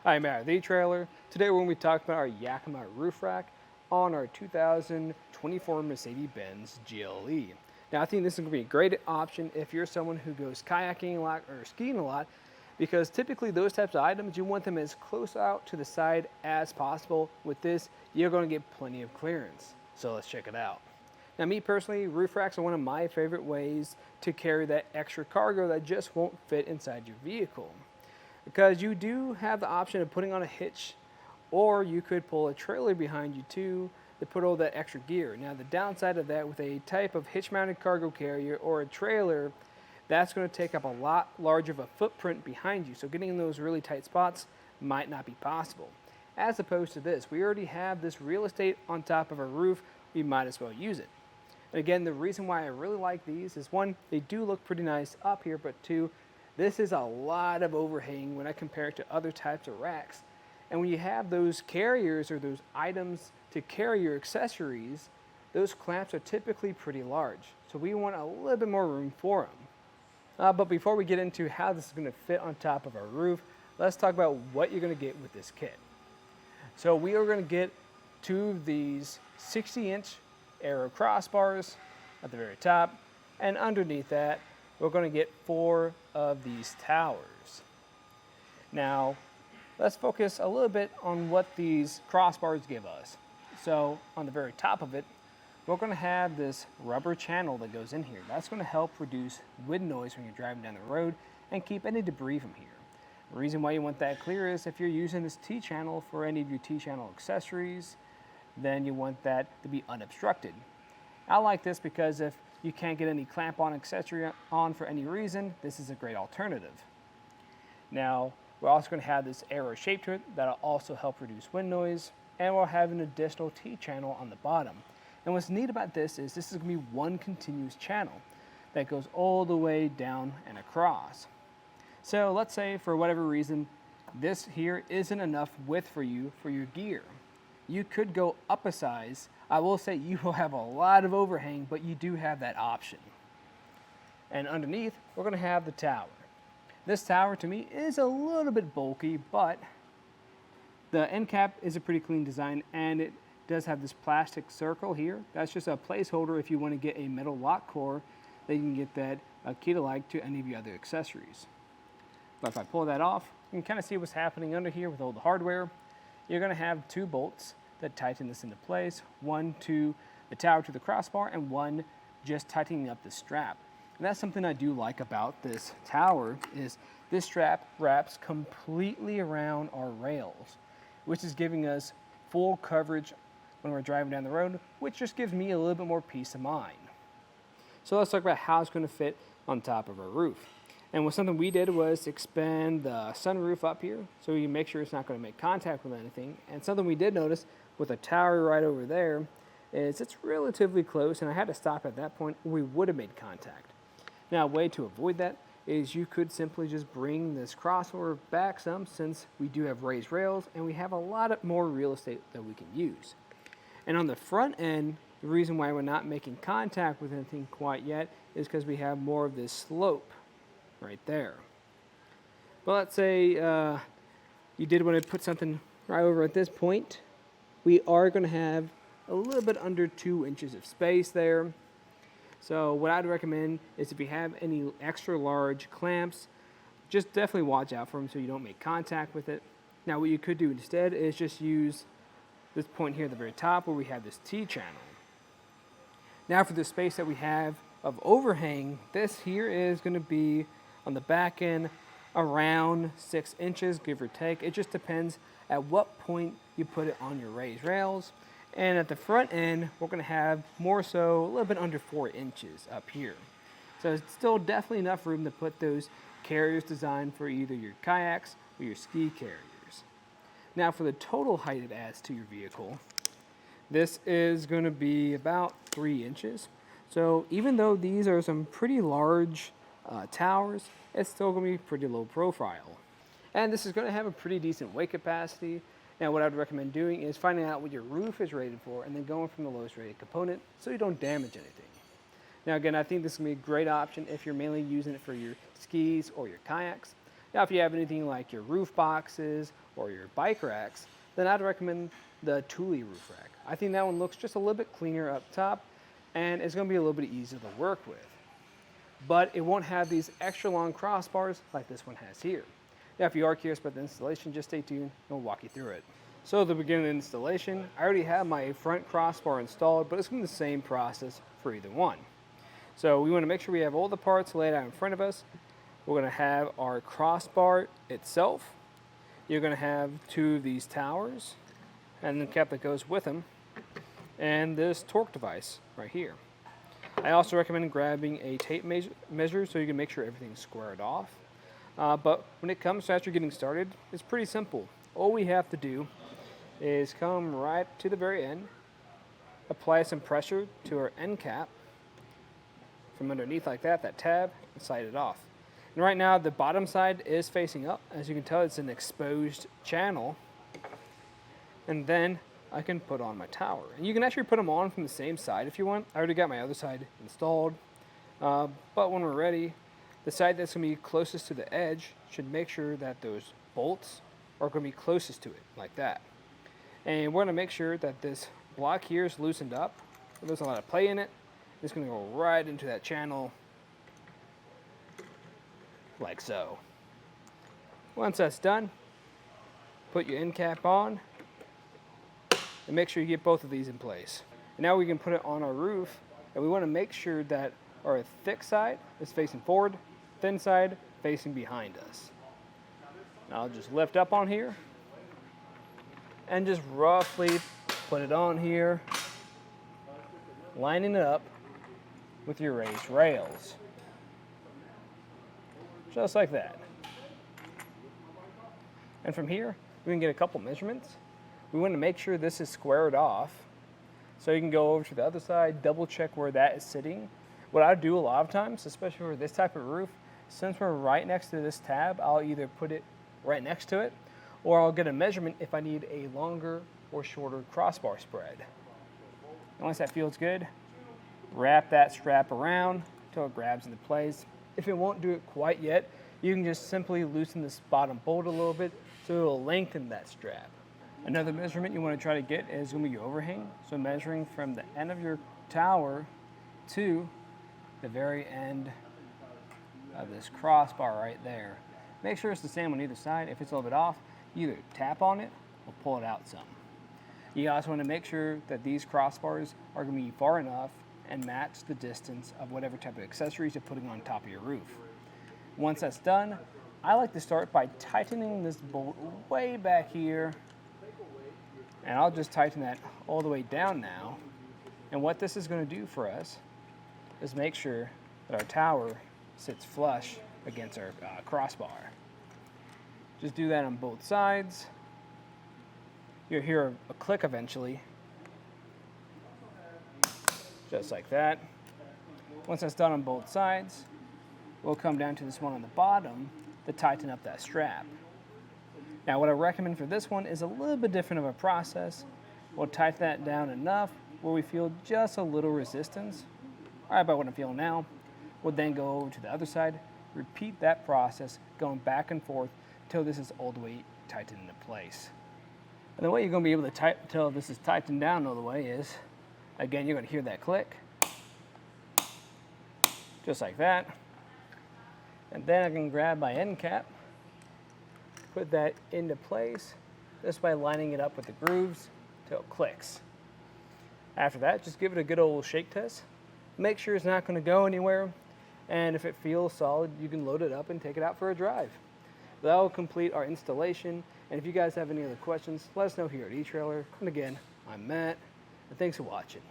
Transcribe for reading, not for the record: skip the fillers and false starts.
Hi, I'm Matt, the etrailer. Today we're going to be talking about our Yakima Roof Rack on our 2024 Mercedes-Benz GLE. Now I think this is going to be a great option if you're someone who goes kayaking a lot or skiing a lot, because typically those types of items, you want them as close out to the side as possible. With this, you're going to get plenty of clearance. So let's check it out. Now me personally, roof racks are one of my favorite ways to carry that extra cargo that just won't fit inside your vehicle, because you do have the option of putting on a hitch, or you could pull a trailer behind you too to put all that extra gear. Now the downside of that with a type of hitch mounted cargo carrier or a trailer, that's going to take up a lot larger of a footprint behind you, so getting in those really tight spots might not be possible. As opposed to this, we already have this real estate on top of our roof, we might as well use it. And again, the reason why I really like these is, one, they do look pretty nice up here, but two, this is a lot of overhang when I compare it to other types of racks. And when you have those carriers or those items to carry your accessories, those clamps are typically pretty large. So we want a little bit more room for them. But before we get into how this is going to fit on top of our roof, let's talk about what you're going to get with this kit. So we are going to get two of these 60-inch aero crossbars at the very top, and underneath that we're going to get 4 of these towers. Now let's focus a little bit on what these crossbars give us. So on the very top of it, we're going to have this rubber channel that goes in here. That's going to help reduce wind noise when you're driving down the road and keep any debris from here. The reason why you want that clear is if you're using this T-channel for any of your T-channel accessories, then you want that to be unobstructed. I like this because if you can't get any clamp-on accessory on for any reason, this is a great alternative. Now, we're also going to have this arrow shape to it that'll also help reduce wind noise, and we'll have an additional T-channel on the bottom. And what's neat about this is going to be one continuous channel that goes all the way down and across. So let's say for whatever reason, this here isn't enough width for you for your gear. You could go up a size. I will say you will have a lot of overhang, but you do have that option. And underneath, we're going to have the tower. This tower to me is a little bit bulky, but the end cap is a pretty clean design, and it does have this plastic circle here. That's just a placeholder if you want to get a metal lock core, then you can get that key-alike to any of your other accessories. But if I pull that off, you can kind of see what's happening under here with all the hardware. You're going to have 2 bolts that tighten this into place, one to the tower to the crossbar, and one just tightening up the strap. And that's something I do like about this tower, is this strap wraps completely around our rails, which is giving us full coverage when we're driving down the road, which just gives me a little bit more peace of mind. So let's talk about how it's going to fit on top of our roof. And something we did was expand the sunroof up here so we can make sure it's not going to make contact with anything. And something we did notice with a tower right over there is it's relatively close, and I had to stop at that point or we would have made contact. Now a way to avoid that is you could simply just bring this crossover back some, since we do have raised rails and we have a lot more real estate that we can use. And on the front end, the reason why we're not making contact with anything quite yet is because we have more of this slope right there. But let's say you did want to put something right over at this point. We are going to have a little bit under 2 inches of space there. So what I'd recommend is if you have any extra large clamps, just definitely watch out for them so you don't make contact with it. Now what you could do instead is just use this point here at the very top where we have this T-channel. Now for the space that we have of overhang, this here is going to be on the back end around 6 inches, give or take. It just depends at what point you put it on your raised rails. And at the front end, we're going to have more so a little bit under 4 inches up here. So it's still definitely enough room to put those carriers designed for either your kayaks or your ski carriers. Now for the total height it adds to your vehicle, this is going to be about 3 inches. So even though these are some pretty large towers, it's still going to be pretty low profile. And this is going to have a pretty decent weight capacity. Now what I'd recommend doing is finding out what your roof is rated for and then going from the lowest rated component so you don't damage anything. Now again, I think this is going to be a great option if you're mainly using it for your skis or your kayaks. Now, if you have anything like your roof boxes or your bike racks, then I'd recommend the Thule Roof Rack. I think that one looks just a little bit cleaner up top, and it's going to be a little bit easier to work with. But it won't have these extra long crossbars like this one has here. Now, if you are curious about the installation, just stay tuned and we'll walk you through it. So at the beginning of the installation, I already have my front crossbar installed, but it's going to be the same process for either one. So we want to make sure we have all the parts laid out in front of us. We're going to have our crossbar itself. You're going to have two of these towers and the cap that goes with them, and this torque device right here. I also recommend grabbing a tape measure so you can make sure everything's squared off. But when it comes to actually getting started, it's pretty simple. All we have to do is come right to the very end, apply some pressure to our end cap from underneath like that tab, and slide it off. And right now the bottom side is facing up. As you can tell, it's an exposed channel. And then I can put on my tower. And you can actually put them on from the same side if you want. I already got my other side installed. But when we're ready, the side that's going to be closest to the edge should make sure that those bolts are going to be closest to it, like that. And we're going to make sure that this block here is loosened up. There's a lot of play in it. It's going to go right into that channel, like so. Once that's done, put your end cap on, and make sure you get both of these in place. And now we can put it on our roof, and we want to make sure that our thick side is facing forward, thin side facing behind us. Now I'll just lift up on here and just roughly put it on here, lining it up with your raised rails. Just like that. And from here, we can get a couple measurements. We want to make sure this is squared off. So you can go over to the other side, double check where that is sitting. What I do a lot of times, especially for this type of roof, since we're right next to this tab, I'll either put it right next to it, or I'll get a measurement if I need a longer or shorter crossbar spread. And once that feels good, wrap that strap around until it grabs into place. If it won't do it quite yet, you can just simply loosen this bottom bolt a little bit so it will lengthen that strap. Another measurement you want to try to get is going to be your overhang. So measuring from the end of your tower to the very end of this crossbar right there. Make sure it's the same on either side. If it's a little bit off, you either tap on it or pull it out some. You also want to make sure that these crossbars are going to be far enough and match the distance of whatever type of accessories you're putting on top of your roof. Once that's done, I like to start by tightening this bolt way back here, and I'll just tighten that all the way down now. And what this is going to do for us is make sure that our tower sits flush against our crossbar. Just do that on both sides. You'll hear a click eventually, just like that. Once that's done on both sides, we'll come down to this one on the bottom to tighten up that strap. Now what I recommend for this one is a little bit different of a process. We'll tighten that down enough where we feel just a little resistance. Right about what I'm feeling now. We'll then go over to the other side, repeat that process, going back and forth until this is all the way tightened into place. And the way you're going to be able to tell this is tightened down all the way is, again, you're going to hear that click, just like that. And then I can grab my end cap, put that into place, just by lining it up with the grooves till it clicks. After that, just give it a good old shake test. Make sure it's not going to go anywhere, and if it feels solid, you can load it up and take it out for a drive. That will complete our installation, and if you guys have any other questions, let us know here at eTrailer. And again, I'm Matt, and thanks for watching.